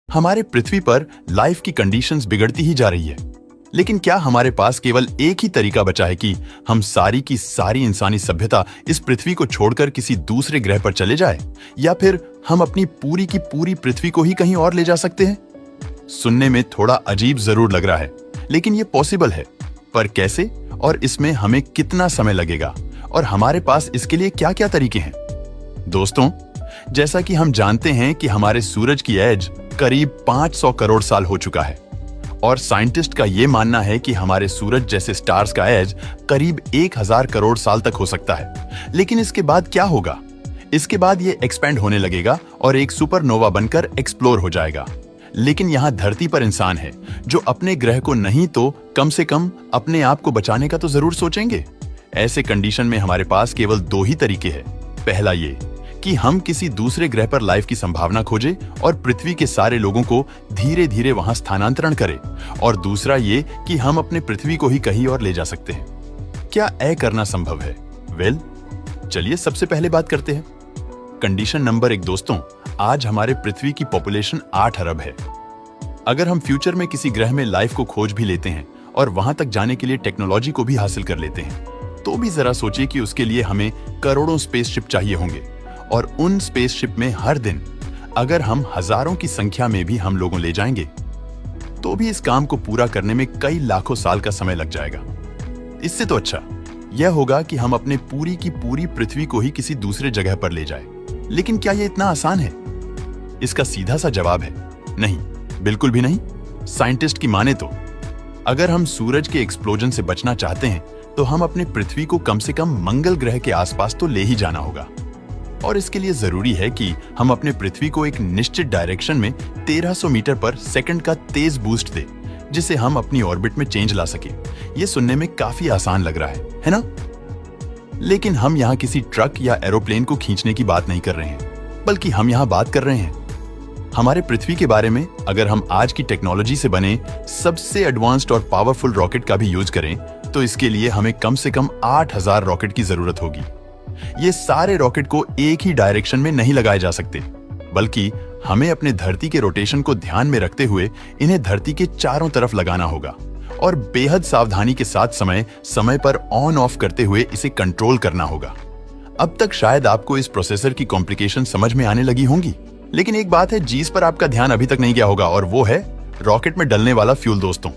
हमारे पृथ्वी पर लाइफ की कंडीशंस बिगड़ती ही जा रही है। लेकिन क्या हमारे पास केवल एक ही तरीका बचा है कि हम सारी की सारी इंसानी सभ्यता इस पृथ्वी को छोड़कर किसी दूसरे ग्रह पर चले जाए, या फिर हम अपनी पूरी की पूरी पृथ्वी को ही कहीं और ले जा सकते हैं? सुनने में थोड़ा अजीब जरूर लग रहा है, लेकिन ये पॉसिबल है। पर कैसे, और इसमें हमें कितना समय लगेगा, और हमारे पास इसके लिए क्या क्या तरीके हैं? दोस्तों, जैसा कि हम जानते हैं कि हमारे सूरज की एज करीब 500 करोड़ साल हो चुका है, और साइंटिस्ट का यह मानना है कि हमारे सूरज जैसे स्टार्स का एज करीब 1000 करोड़ साल तक हो सकता है। लेकिन इसके बाद क्या होगा? इसके बाद ये एक्सपेंड होने लगेगा और एक सुपरनोवा बनकर एक्सप्लोर हो जाएगा। लेकिन यहाँ धरती पर इंसान है जो अपने ग्रह को नहीं तो कम से कम अपने आप को बचाने का तो जरूर सोचेंगे। ऐसे कंडीशन में हमारे पास केवल दो ही तरीके हैं। पहला ये कि हम किसी दूसरे ग्रह पर लाइफ की संभावना खोजें और पृथ्वी के सारे लोगों को धीरे धीरे वहां स्थानांतरण करें, और दूसरा ये कि हम अपने पृथ्वी को ही कहीं और ले जा सकते हैं। क्या यह करना संभव है? चलिए सबसे पहले बात करते हैं। कंडीशन नंबर 1 दोस्तों, आज हमारे पृथ्वी की पॉपुलेशन 8 अरब है। अगर हम फ्यूचर में किसी ग्रह में लाइफ को खोज भी लेते हैं और वहां तक जाने के लिए टेक्नोलॉजी को भी हासिल कर लेते हैं, तो भी जरा सोचिए कि उसके लिए हमें करोड़ों स्पेसशिप चाहिए होंगे, और उन स्पेसशिप में हर दिन अगर हम हजारों की संख्या में भी हम लोगों ले जाएंगे, तो भी इस काम को पूरा करने में कई लाखों साल का समय लग जाएगा। इससे तो अच्छा यह होगा कि हम अपने पूरी की पूरी पृथ्वी को ही किसी दूसरे जगह पर ले जाएं। लेकिन क्या यह इतना आसान है? इसका सीधा सा जवाब है नहीं, बिल्कुल भी नहीं। साइंटिस्ट की माने तो अगर हम सूरज के एक्सप्लोजन से बचना चाहते हैं, तो हम अपने पृथ्वी को कम से कम मंगल ग्रह के आसपास तो ले ही जाना होगा। और इसके लिए जरूरी है कि हम अपने पृथ्वी को एक निश्चित डायरेक्शन में 1300 मीटर पर सेकंड का तेज बूस्ट दे, जिसे हम अपनी ऑर्बिट में चेंज ला सके। ये सुनने में काफी आसान लग रहा है ना? लेकिन हम यहाँ किसी ट्रक या एरोप्लेन को खींचने की बात नहीं कर रहे हैं, बल्कि हम यहाँ बात कर रहे हैं हमारे पृथ्वी के बारे में। अगर हम आज की टेक्नोलॉजी से बने सबसे एडवांस्ड और पावरफुल रॉकेट का भी यूज करें, तो इसके लिए हमें कम से कम 8000 रॉकेट की जरूरत होगी। ये सारे रॉकेट को एक ही डायरेक्शन में नहीं लगाए जा सकते, बल्कि हमें अपने धरती के रोटेशन को ध्यान में रखते हुए इन्हें धरती के चारों तरफ लगाना होगा, और बेहद सावधानी के साथ समय समय पर ऑन ऑफ करते हुए इसे कंट्रोल करना होगा। अब तक शायद आपको इस प्रोसेसर की कॉम्प्लिकेशन समझ में आने लगी होंगी, लेकिन एक बात है जिस पर आपका ध्यान अभी तक नहीं गया होगा, और वो है रॉकेट में डलने वाला फ्यूल। दोस्तों,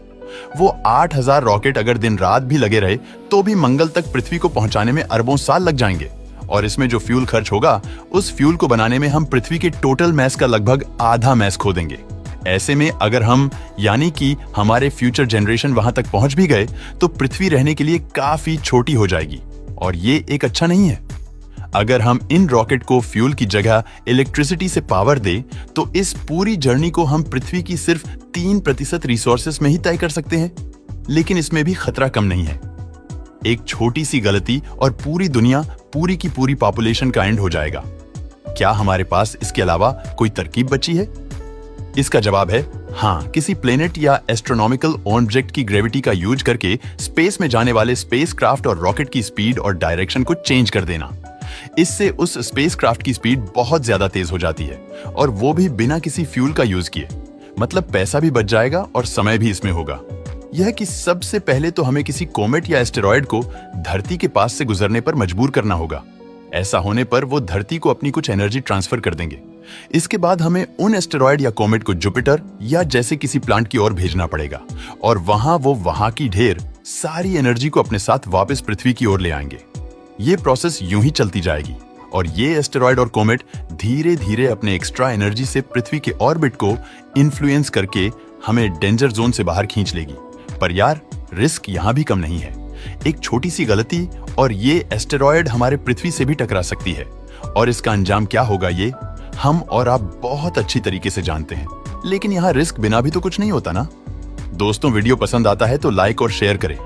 वो 8000 रॉकेट अगर दिन रात भी लगे रहे, तो भी मंगल तक पृथ्वी को पहुंचाने में अरबों साल लग जाएंगे। और इसमें जो फ्यूल खर्च होगा, उस फ्यूल को बनाने में हम पृथ्वी के टोटल मैस का लगभग आधा मैस खो देंगे। ऐसे में अगर हम, यानी कि हमारे फ्यूचर जनरेशन वहां तक पहुंच भी गए, तो पृथ्वी रहने के लिए काफी छोटी हो जाएगी, और ये एक अच्छा नहीं है। अगर हम इन रॉकेट को फ्यूल की जगह इलेक्ट्रिसिटी से पावर दे, तो इस पूरी जर्नी को हम पृथ्वी की सिर्फ 3% रिसोर्सेस में ही तय कर सकते हैं। लेकिन इसमें भी खतरा कम नहीं है। एक छोटी सी गलती और पूरी दुनिया, पूरी की पूरी पॉपुलेशन का एंड हो जाएगा। क्या हमारे पास इसके अलावा कोई तरकीब बची है? इसका जवाब है हाँ, किसी प्लेनेट या एस्ट्रोनॉमिकल ऑब्जेक्ट की ग्रेविटी का यूज करके स्पेस में जाने वाले स्पेसक्राफ्ट और रॉकेट की स्पीड और डायरेक्शन को चेंज कर देना। इससे उस स्पेसक्राफ्ट की स्पीड बहुत ज्यादा तेज हो जाती है, और वो भी बिना किसी फ्यूल का यूज किए। मतलब पैसा भी बच जाएगा और समय भी इसमें होगा। यह कि सबसे पहले तो हमें किसी कोमेट या एस्टेरॉयड को धरती के पास से गुजरने पर मजबूर करना होगा। ऐसा होने पर वो धरती को अपनी कुछ एनर्जी ट्रांसफर कर देंगे। इसके बाद हमें उन एस्टेरॉयड या कोमेट को जुपिटर या जैसे किसी प्लांट की ओर भेजना पड़ेगा, और वहां की ढेर सारी एनर्जी को अपने साथ वापस पृथ्वी की ओर ले आएंगे। ये प्रोसेस यूं ही चलती जाएगी, और ये एस्टेरॉयड और कोमेट धीरे धीरे अपने एक्स्ट्रा एनर्जी से पृथ्वी के ऑर्बिट को इन्फ्लुएंस करके हमें डेंजर जोन से बाहर खींच लेगी। पर यार, रिस्क यहां भी कम नहीं है। एक छोटी सी गलती और ये एस्टेरॉयड हमारे पृथ्वी से भी टकरा सकती है, और इसका अंजाम क्या होगा ये हम और आप बहुत अच्छी तरीके से जानते हैं। लेकिन यहाँ रिस्क बिना भी तो कुछ नहीं होता ना। दोस्तों, वीडियो पसंद आता है तो लाइक और शेयर करें।